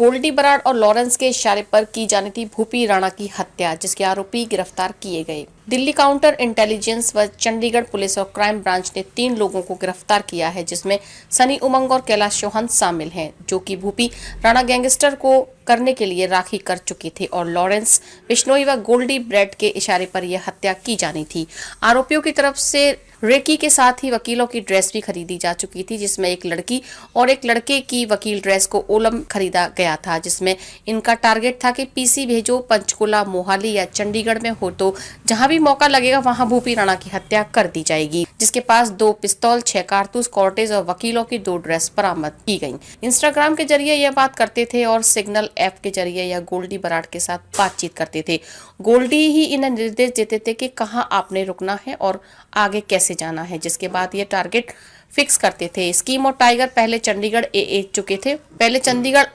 गोल्डी बराड़ और लॉरेंस के इशारे पर की जानी थी भूपी राणा की हत्या, जिसके आरोपी गिरफ्तार किए गए। दिल्ली काउंटर इंटेलिजेंस व चंडीगढ़ पुलिस और क्राइम ब्रांच ने 3 लोगों को गिरफ्तार किया है, जिसमें सनी उमंग और कैलाश चौहान शामिल हैं, जो कि भूपी राणा गैंगस्टर को करने के लिए राखी कर चुके थे और लॉरेंस बिश्नोई व गोल्डी ब्रैड के इशारे पर यह हत्या की जानी थी। आरोपियों की तरफ से रेकी के साथ ही वकीलों की ड्रेस भी खरीदी जा चुकी थी, जिसमें एक लड़की और एक लड़के की वकील ड्रेस को ओलम खरीदा गया था, जिसमें इनका टारगेट था कि पीसी भेजो, पंचकुला, मोहाली या चंडीगढ़ में हो तो जहां भी मौका लगेगा वहां भूपी राणा की हत्या कर दी जाएगी। जिसके पास 2 पिस्तौल, 6 कारतूस, कॉर्टेज और वकीलों की 2 ड्रेस बरामद की गई। इंस्टाग्राम के जरिए यह बात करते थे और सिग्नल ऐप के जरिए यह गोल्डी बराड़ के साथ बातचीत करते थे। गोल्डी ही इन्हें निर्देश देते थे कि कहाँ आपने रुकना है और आगे कैसे जाना है, जिसके बाद ये टारगेट फिक्स करते थे। स्कीम और टाइगर पहले चंडीगढ़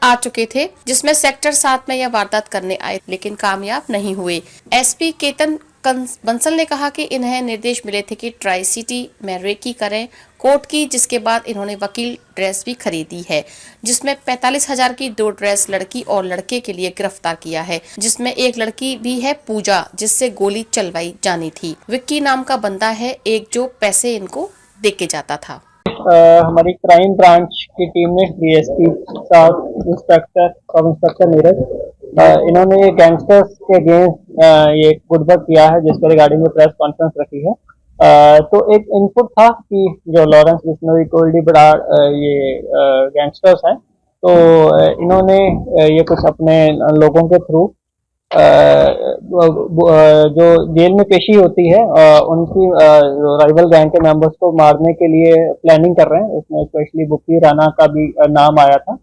आ चुके थे, जिसमें सेक्टर 7 में यह वारदात करने आए, लेकिन कामयाब नहीं हुए। एसपी केतन बंसल ने कहा कि इन्हें निर्देश मिले थे कि ट्राई सिटी में रेकी करें कोर्ट की, जिसके बाद इन्होंने वकील ड्रेस भी खरीदी है, जिसमें 45,000 की 2 ड्रेस लड़की और लड़के के लिए गिरफ्तार किया है, जिसमें एक लड़की भी है पूजा, जिससे गोली चलवाई जानी थी। विक्की नाम का बंदा है एक, जो पैसे इनको दे के जाता था। हमारी क्राइम ब्रांच की टीम ने डीएसपी साहब, इंस्पेक्टर, सब इंस्पेक्टर नीरज, इन्होंने गैंगस्टर्स के अगेंस्ट ये गुडवर्क किया है, जिसके रिगार्डिंग में प्रेस कॉन्फ्रेंस रखी है। तो एक इनपुट था कि जो लॉरेंस बिश्नोई, गोल्डी बराड़ ये गैंगस्टर्स हैं, तो इन्होंने ये कुछ अपने लोगों के थ्रू जो जेल में पेशी होती है उनकी राइवल गैंग के मेंबर्स को मारने के लिए प्लानिंग कर रहे हैं। उसमें स्पेशली भूपी राणा का भी नाम आया था।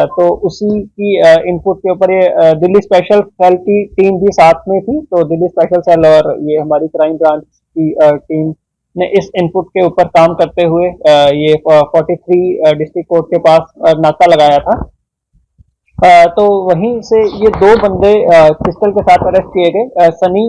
तो उसी की इनपुट के ऊपर ये दिल्ली स्पेशल सेल की टीम भी साथ में थी। तो दिल्ली स्पेशल सेल और ये हमारी क्राइम ब्रांच की टीम ने इस इनपुट के ऊपर काम करते हुए ये 43 डिस्ट्रिक्ट कोर्ट के पास नाका लगाया था। तो वहीं से ये 2 बंदे पिस्टल के साथ अरेस्ट किए गए। सनी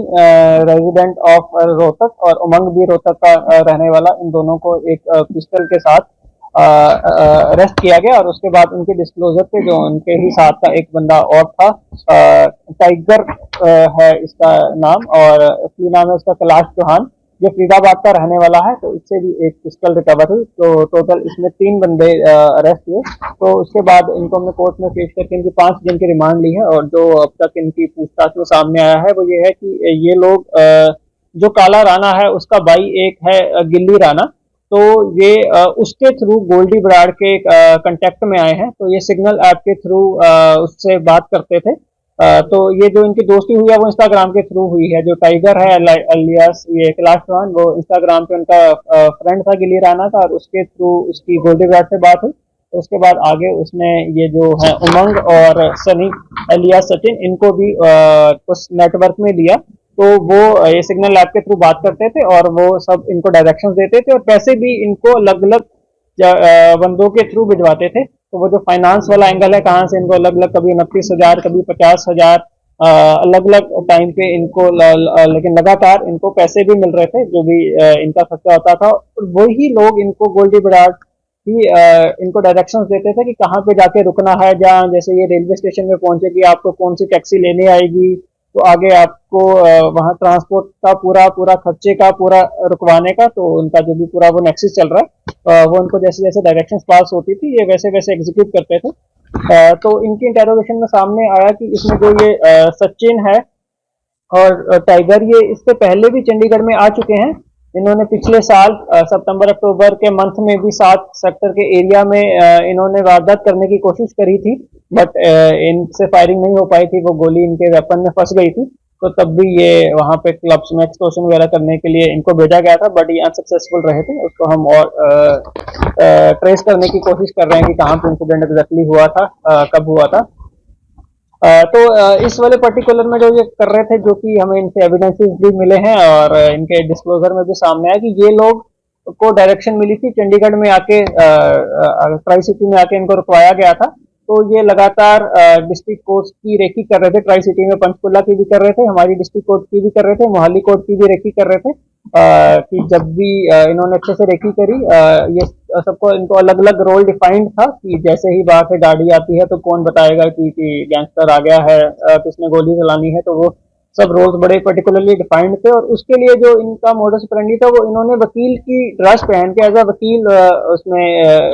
रेजिडेंट ऑफ रोहतक और उमंग भी रोहतक का रहने वाला, इन दोनों को एक पिस्टल के साथ अरेस्ट किया गया। और उसके बाद उनके डिस्क्लोजर पे जो उनके ही साथ का एक बंदा और था, टाइगर है इसका नाम, और असली नाम है उसका कैलाश चौहान, ये फरीदाबाद का रहने वाला है। तो इससे भी एक पिस्टल रिकवर हुई। तो टोटल इसमें 3 बंदे अरेस्ट हुए। तो उसके बाद इनको हमने कोर्ट में पेश करके इनकी 5 दिन की रिमांड ली है। और जो अब तक इनकी पूछताछ में सामने आया है वो ये है कि ये लोग जो काला राणा है उसका भाई एक है गिल्ली राणा, तो ये उसके थ्रू गोल्डी बराड़ के कांटेक्ट में आए हैं। तो ये सिग्नल ऐप के थ्रू उससे बात करते थे। तो ये जो इनकी दोस्ती हुई है वो इंस्टाग्राम के थ्रू हुई है। जो टाइगर है अलियास ये कैलाश चौहान, वो इंस्टाग्राम पे उनका फ्रेंड था गिल्ली राणा का, और उसके थ्रू उसकी गोल्डी बराड़ से बात हुई। तो उसके बाद आगे उसने ये जो है उमंग और सनी अलियास सचिन, इनको भी उस नेटवर्क में लिया। तो वो ये सिग्नल ऐप के थ्रू बात करते थे और वो सब इनको डायरेक्शंस देते थे, और पैसे भी इनको अलग अलग बंदों के थ्रू भिजवाते थे। तो वो जो फाइनेंस वाला एंगल है, कहाँ से इनको अलग अलग, कभी 29,000, कभी 50,000, अलग अलग टाइम पे इनको लेकिन लगातार इनको पैसे भी मिल रहे थे, जो भी इनका खर्चा होता था। वही लोग इनको गोल्डी बराड़ ही इनको डायरेक्शंस देते थे कि कहाँ पे जाके रुकना है। जहाँ जैसे ये रेलवे स्टेशन में पहुंचे कि आपको कौन सी टैक्सी लेने आएगी, तो आगे आपको वहाँ ट्रांसपोर्ट का पूरा खर्चे का पूरा रुकवाने का, तो उनका जो भी पूरा वो नेक्सिस चल रहा है, वो उनको जैसे जैसे डायरेक्शंस पास होती थी ये वैसे वैसे एग्जीक्यूट करते थे। तो इनकी इंटेरोगेशन में सामने आया कि इसमें जो ये सचिन है और टाइगर, ये इससे पहले भी चंडीगढ़ में आ चुके हैं। इन्होंने पिछले साल सितंबर अक्टूबर के मंथ में भी 7 सेक्टर के एरिया में इन्होंने वारदात करने की कोशिश करी थी, बट इनसे फायरिंग नहीं हो पाई थी, वो गोली इनके वेपन में फंस गई थी। तो तब भी ये वहां पे क्लब्स में एक्सटॉर्शन वगैरह करने के लिए इनको भेजा गया था, बट ये अनसक्सेसफुल रहे थे। उसको हम और ट्रेस करने की कोशिश कर रहे हैं कि कहाँ पे इंसिडेंट एग्जैक्टली हुआ था, कब हुआ था। तो इस वाले पर्टिकुलर में जो ये कर रहे थे, जो कि हमें इनसे एविडेंसेस भी मिले हैं और इनके डिस्क्लोजर में भी सामने आया कि ये लोग को डायरेक्शन मिली थी चंडीगढ़ में आके, ट्राई सिटी में आके इनको रुकवाया गया था। तो ये लगातार डिस्ट्रिक्ट कोर्ट की रेकी कर रहे थे। ट्राई सिटी में पंचकुला की भी कर रहे थे, हमारी डिस्ट्रिक्ट कोर्ट की भी कर रहे थे, मोहाली कोर्ट की भी रेकी कर रहे थे। कि जब भी इन्होंने अच्छे से रेकी करी, ये सबको इनको अलग अलग रोल डिफाइंड था कि जैसे ही बाहर से गाड़ी आती है तो कौन बताएगा कि गैंगस्टर आ गया है, किसने गोली चलानी है, तो वो सब रोल्स बड़े पर्टिकुलरली डिफाइंड थे। और उसके लिए जो इनका मोडस ऑपरेंडी था वो इन्होंने वकील की ड्रेस पहन के एज अ वकील उसमें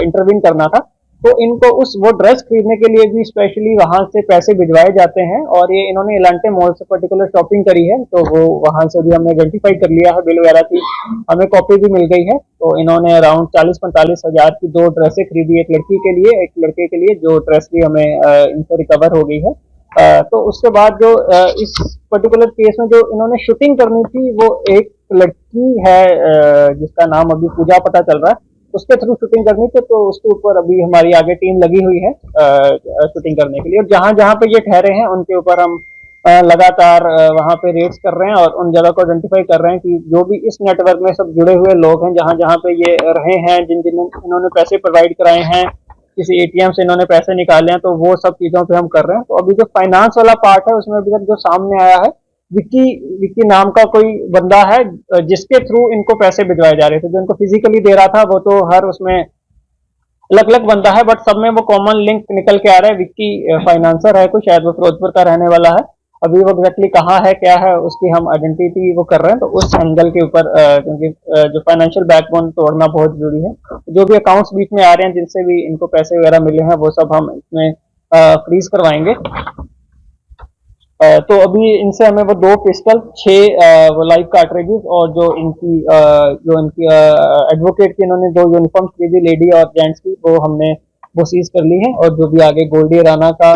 इंटरवीन करना था। तो इनको वो ड्रेस खरीदने के लिए भी स्पेशली वहां से पैसे भिजवाए जाते हैं। और ये इन्होंने एलांटे मॉल से पर्टिकुलर शॉपिंग करी है, तो वो वहां से भी हमने आइडेंटिफाई कर लिया है, बिल वगैरह की हमें कॉपी भी मिल गई है। तो इन्होंने अराउंड 40-45 हजार की 2 ड्रेसें खरीदी, एक लड़की के लिए एक लड़के के लिए, जो ड्रेस भी हमें इनसे रिकवर हो गई है। तो उसके बाद जो इस पर्टिकुलर केस में जो इन्होंने शूटिंग करनी थी, वो एक लड़की है जिसका नाम अभी पूजा पता चल रहा है, उसके थ्रू शूटिंग करनी थी। तो उसके ऊपर अभी हमारी आगे टीम लगी हुई है शूटिंग करने के लिए। और जहां जहां पे ये ठहरे हैं उनके ऊपर हम लगातार वहां पे रेड्स कर रहे हैं और उन जगह को आइडेंटिफाई कर रहे हैं कि जो भी इस नेटवर्क में सब जुड़े हुए लोग हैं, जहां जहां पे ये रहे हैं, जिन जिन इन्होंने पैसे प्रोवाइड कराए हैं, किसी एटीएम से इन्होंने पैसे निकाले हैं, तो वो सब चीजों पे हम कर रहे हैं। तो अभी जो फाइनेंस वाला पार्ट है उसमें अभी तक जो सामने आया है, विक्की विक्की नाम का कोई बंदा है जिसके थ्रू इनको पैसे भिजवाए जा रहे थे। जो इनको फिजिकली दे रहा था वो तो हर उसमें अलग अलग बंदा है, बट सब में वो कॉमन लिंक निकल के आ रहा है। विक्की फाइनेंसर है, कोई शायद वो फिरोजपुर का रहने वाला है। अभी वो एग्जैक्टली कहाँ है क्या है उसकी हम आइडेंटिटी वो कर रहे हैं। तो उस एंगल के ऊपर क्योंकि जो फाइनेंशियल बैकबोन तोड़ना बहुत जरूरी है। जो भी अकाउंट्स बीच में आ रहे हैं जिनसे भी इनको पैसे वगैरह मिले हैं, वो सब हम इसमें फ्रीज करवाएंगे। तो अभी इनसे हमें वो 2 पिस्टल, 6 वो लाइव कार्ट्रिजेस और जो इनकी एडवोकेट की इन्होंने 2 यूनिफॉर्म खरीदी, लेडी और जेंट्स की, वो हमने वो सीज कर ली है। और जो भी आगे गोल्डी राणा का